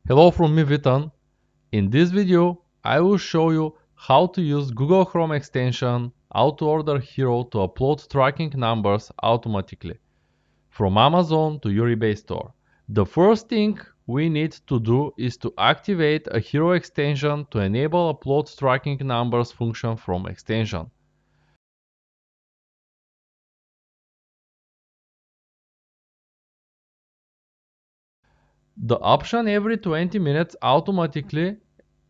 Hello from me, Vitan. In this video, I will show you how to use Google Chrome extension AutoOrder Hero to upload tracking numbers automatically from Amazon to your eBay store. The first thing we need to do is to activate a Hero extension to enable upload tracking numbers function from extension. The option every 20 minutes automatically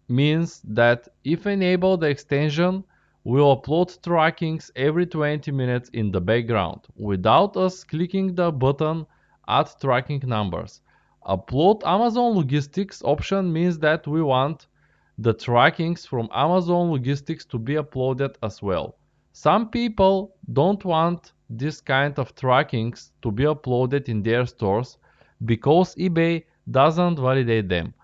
means that if enable the extension, we'll upload trackings every 20 minutes in the background without us clicking the button add tracking numbers. Upload Amazon Logistics option means that we want the trackings from Amazon Logistics to be uploaded as well. Some people don't want this kind of trackings to be uploaded in their stores because eBay doesn't validate them.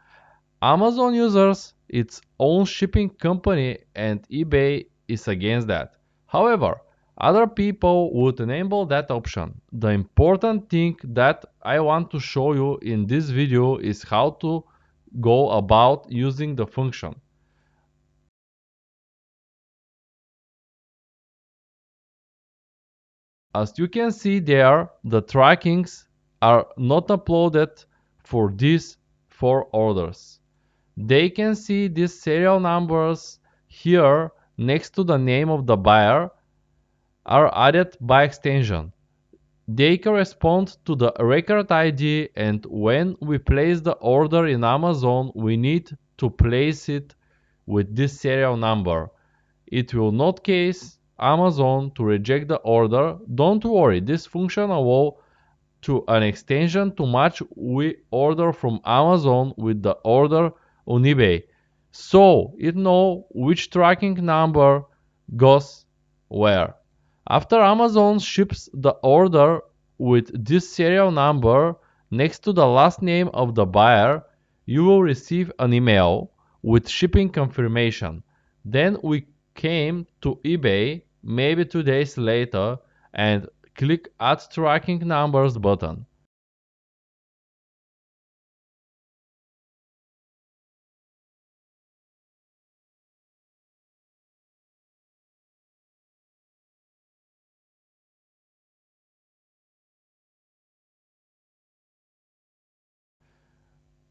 Amazon uses its own shipping company and eBay is against that. However, other people would enable that option. The important thing that I want to show you in this video is how to go about using the function. As you can see there, the trackings are not uploaded for these 4 orders. They can see these serial numbers here next to the name of the buyer are added by extension. They correspond to the record ID, and when we place the order in Amazon, we need to place it with this serial number. It will not case Amazon to reject the order. Don't worry, this function allows to an extension to match we order from Amazon with the order on eBay. So it know which tracking number goes where. After Amazon ships the order with this serial number next to the last name of the buyer, you will receive an email with shipping confirmation. Then we came to eBay maybe 2 days later and click Add Tracking Numbers button.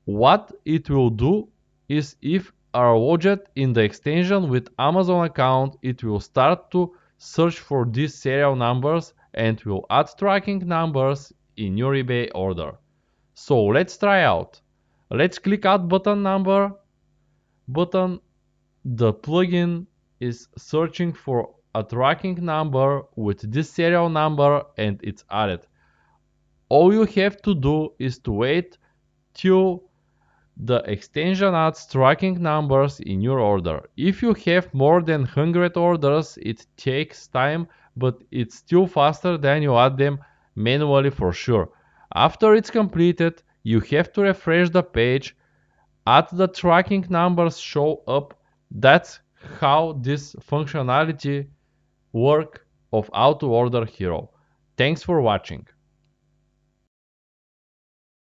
What it will do is if are logged in the extension with Amazon account, it will start to search for these serial numbers and will add tracking numbers in your eBay order. So let's try out. Let's click Add button number button. The plugin is searching for a tracking number with this serial number and it's added. All you have to do is to wait till the extension adds tracking numbers in your order. If you have more than 100 orders, it takes time, but it's still faster than you add them manually for sure. After it's completed, you have to refresh the page, add the tracking numbers show up. That's how this functionality work of AutoOrder Hero. Thanks for watching.